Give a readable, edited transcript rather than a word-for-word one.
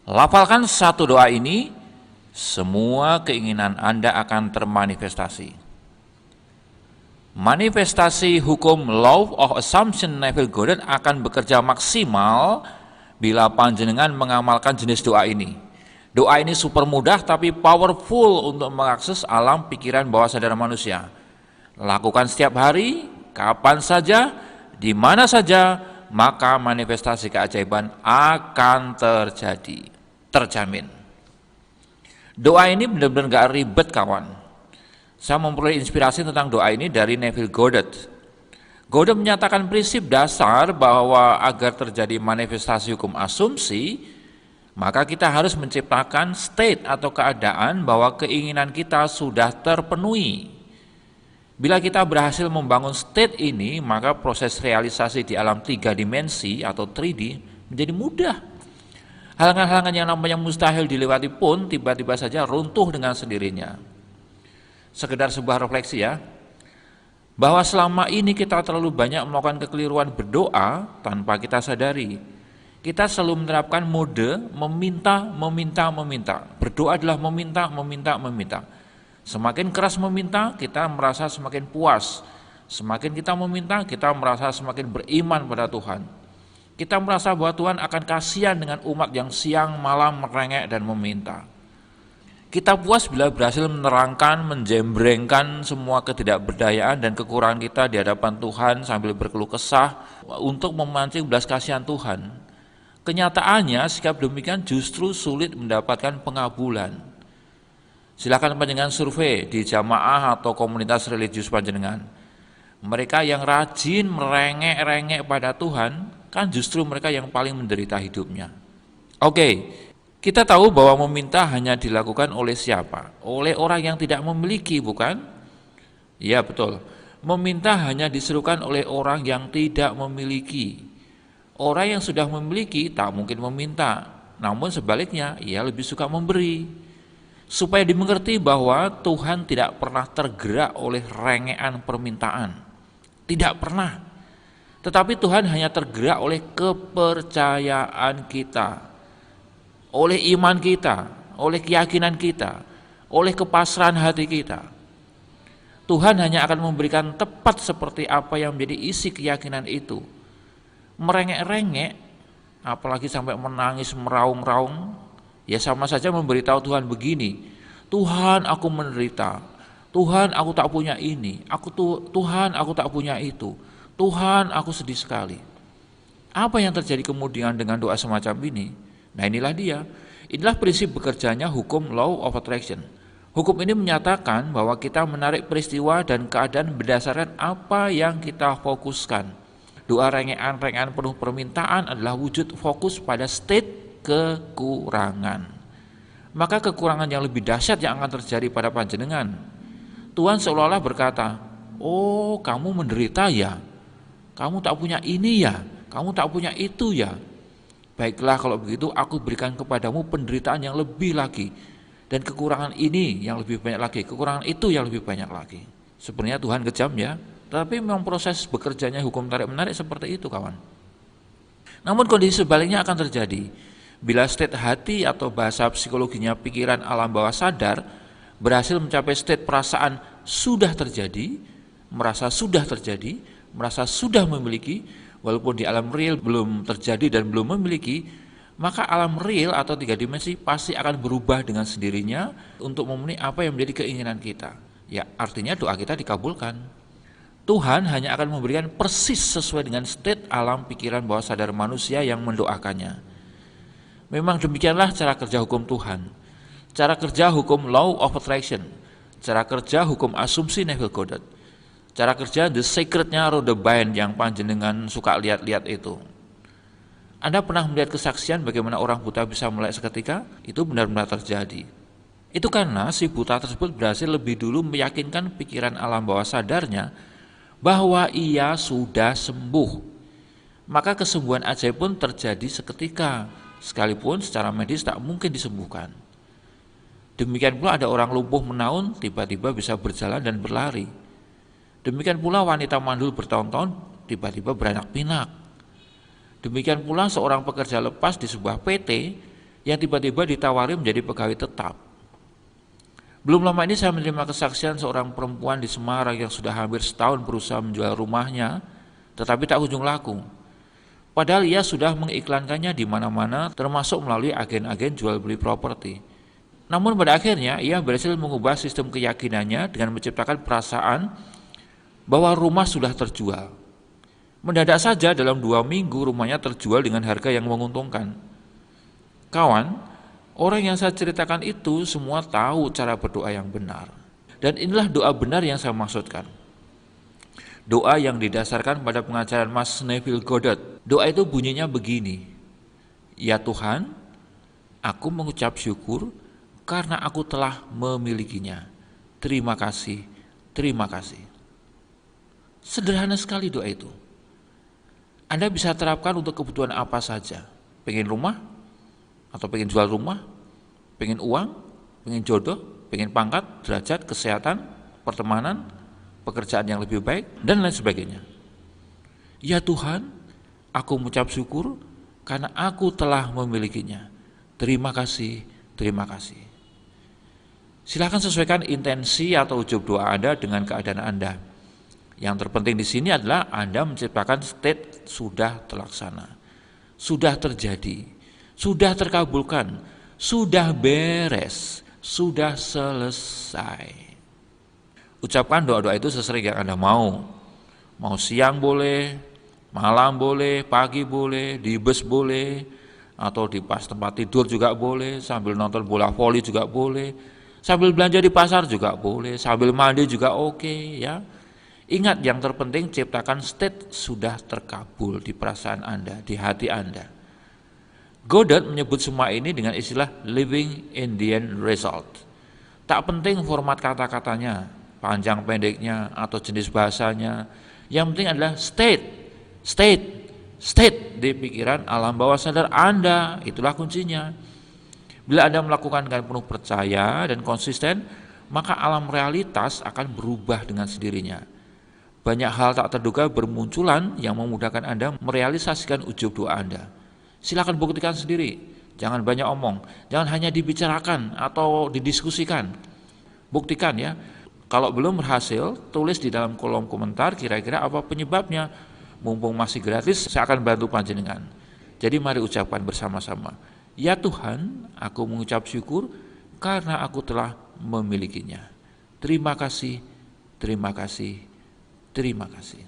Lafalkan satu doa ini, semua keinginan Anda akan termanifestasi. Manifestasi hukum Law of Assumption Neville Goddard akan bekerja maksimal bila panjenengan mengamalkan jenis doa ini. Doa ini super mudah tapi powerful untuk mengakses alam pikiran bawah sadar manusia. Lakukan setiap hari, kapan saja, di mana saja, maka manifestasi keajaiban akan terjadi. Terjamin. Doa ini benar-benar gak ribet, kawan. Saya memperoleh inspirasi tentang doa ini dari Neville Goddard. Goddard menyatakan prinsip dasar bahwa agar terjadi manifestasi hukum asumsi, maka kita harus menciptakan state atau keadaan bahwa keinginan kita sudah terpenuhi. Bila kita berhasil membangun state ini, maka proses realisasi di alam 3 dimensi atau 3D menjadi mudah. Halangan-halangan yang namanya mustahil dilewati pun tiba-tiba saja runtuh dengan sendirinya. Sekedar sebuah refleksi ya, bahwa selama ini kita terlalu banyak melakukan kekeliruan berdoa tanpa kita sadari. Kita selalu menerapkan mode meminta. Berdoa adalah meminta. Semakin keras meminta, kita merasa semakin puas. Semakin kita meminta, kita merasa semakin beriman pada Tuhan. Kita merasa bahwa Tuhan akan kasihan dengan umat yang siang malam merengek dan meminta. Kita puas bila berhasil menerangkan, menjembrengkan semua ketidakberdayaan dan kekurangan kita di hadapan Tuhan sambil berkeluh kesah untuk memancing belas kasihan Tuhan. Kenyataannya sikap demikian justru sulit mendapatkan pengabulan. Silakan panjenengan survei di jamaah atau komunitas religius panjenengan. Mereka yang rajin merengek-rengek pada Tuhan, kan justru mereka yang paling menderita hidupnya. Oke. Kita tahu bahwa meminta hanya dilakukan oleh siapa? Oleh orang yang tidak memiliki, bukan? Ya, betul. Meminta hanya diserukan oleh orang yang tidak memiliki. Orang yang sudah memiliki tak mungkin meminta, namun sebaliknya ia lebih suka memberi. Supaya dimengerti bahwa Tuhan tidak pernah tergerak oleh rengean permintaan. Tidak pernah. Tetapi Tuhan hanya tergerak oleh kepercayaan kita. Oleh iman kita, oleh keyakinan kita, oleh kepasrahan hati kita. Tuhan hanya akan memberikan tepat seperti apa yang menjadi isi keyakinan itu. Merengek-rengek, apalagi sampai menangis, meraung-raung, ya sama saja memberitahu Tuhan begini, Tuhan aku menderita, Tuhan aku tak punya ini, Tuhan aku tak punya itu, Tuhan aku sedih sekali. Apa yang terjadi kemudian dengan doa semacam ini? Nah inilah prinsip bekerjanya hukum Law of Attraction. Hukum ini menyatakan bahwa kita menarik peristiwa dan keadaan berdasarkan apa yang kita fokuskan. Doa rengean-rengean penuh permintaan adalah wujud fokus pada state kekurangan. Maka kekurangan yang lebih dahsyat yang akan terjadi pada panjenengan. Tuhan seolah-olah berkata, oh kamu menderita ya, kamu tak punya ini ya, kamu tak punya itu ya. Baiklah kalau begitu aku berikan kepadamu penderitaan yang lebih lagi. Dan kekurangan ini yang lebih banyak lagi, kekurangan itu yang lebih banyak lagi. Sebenarnya Tuhan kejam ya, tapi memang proses bekerjanya hukum tarik-menarik seperti itu kawan. Namun kondisi sebaliknya akan terjadi. Bila state hati atau bahasa psikologinya pikiran alam bawah sadar berhasil mencapai state perasaan sudah terjadi, merasa sudah terjadi, merasa sudah memiliki, walaupun di alam real belum terjadi dan belum memiliki, maka alam real atau 3 dimensi pasti akan berubah dengan sendirinya untuk memenuhi apa yang menjadi keinginan kita. Ya, artinya doa kita dikabulkan. Tuhan hanya akan memberikan persis sesuai dengan state alam pikiran bawah sadar manusia yang mendoakannya. Memang demikianlah cara kerja hukum Tuhan. Cara kerja hukum Law of Attraction. Cara kerja hukum asumsi Neville Goddard. Cara kerja the secretnya Rodebine yang panjenengan suka lihat-lihat itu. Anda pernah melihat kesaksian bagaimana orang buta bisa melek seketika? Itu benar-benar terjadi. Itu karena si buta tersebut berhasil lebih dulu meyakinkan pikiran alam bawah sadarnya bahwa ia sudah sembuh. Maka kesembuhan ajaib pun terjadi seketika, sekalipun secara medis tak mungkin disembuhkan. Demikian pula ada orang lumpuh menaun tiba-tiba bisa berjalan dan berlari. Demikian pula wanita mandul bertahun-tahun tiba-tiba beranak pinak. Demikian pula seorang pekerja lepas di sebuah PT yang tiba-tiba ditawari menjadi pegawai tetap. Belum lama ini saya menerima kesaksian seorang perempuan di Semarang yang sudah hampir setahun berusaha menjual rumahnya, tetapi tak kunjung laku. Padahal ia sudah mengiklankannya di mana-mana, termasuk melalui agen-agen jual beli properti. Namun pada akhirnya ia berhasil mengubah sistem keyakinannya dengan menciptakan perasaan bahwa rumah sudah terjual. Mendadak saja dalam 2 minggu rumahnya terjual dengan harga yang menguntungkan. Kawan, orang yang saya ceritakan itu semua tahu cara berdoa yang benar. Dan inilah doa benar yang saya maksudkan. Doa yang didasarkan pada pengajaran Mas Neville Goddard. Doa itu bunyinya begini, ya Tuhan, aku mengucap syukur karena aku telah memilikinya. Terima kasih, terima kasih. Sederhana sekali doa itu. Anda bisa terapkan untuk kebutuhan apa saja. Pengen rumah, atau pengen jual rumah, pengen uang, pengen jodoh, pengen pangkat, derajat, kesehatan, pertemanan, pekerjaan yang lebih baik, dan lain sebagainya. Ya Tuhan, aku mengucap syukur karena aku telah memilikinya. Terima kasih, terima kasih. Silakan sesuaikan intensi atau ujub doa Anda dengan keadaan Anda. Yang terpenting di sini adalah Anda menciptakan state sudah terlaksana, sudah terjadi, sudah terkabulkan, sudah beres, sudah selesai. Ucapkan doa-doa itu sesering yang Anda mau. Mau siang boleh, malam boleh, pagi boleh, di bus boleh, atau di pas tempat tidur juga boleh, sambil nonton bola voli juga boleh, sambil belanja di pasar juga boleh, sambil mandi juga oke, ya. Ingat, yang terpenting ciptakan state sudah terkabul di perasaan Anda, di hati Anda. Goddard menyebut semua ini dengan istilah living in the end result. Tak penting format kata-katanya, panjang pendeknya, atau jenis bahasanya. Yang penting adalah state di pikiran alam bawah sadar Anda, itulah kuncinya. Bila Anda melakukan dengan penuh percaya dan konsisten, maka alam realitas akan berubah dengan sendirinya. Banyak hal tak terduga bermunculan yang memudahkan Anda merealisasikan ujub doa Anda. Silakan buktikan sendiri, jangan banyak omong, jangan hanya dibicarakan atau didiskusikan. Buktikan ya. Kalau belum berhasil, tulis di dalam kolom komentar kira-kira apa penyebabnya. Mumpung masih gratis, saya akan bantu panjenengan. Jadi mari ucapkan bersama-sama. Ya Tuhan, aku mengucap syukur karena aku telah memilikinya. Terima kasih, terima kasih, terima kasih.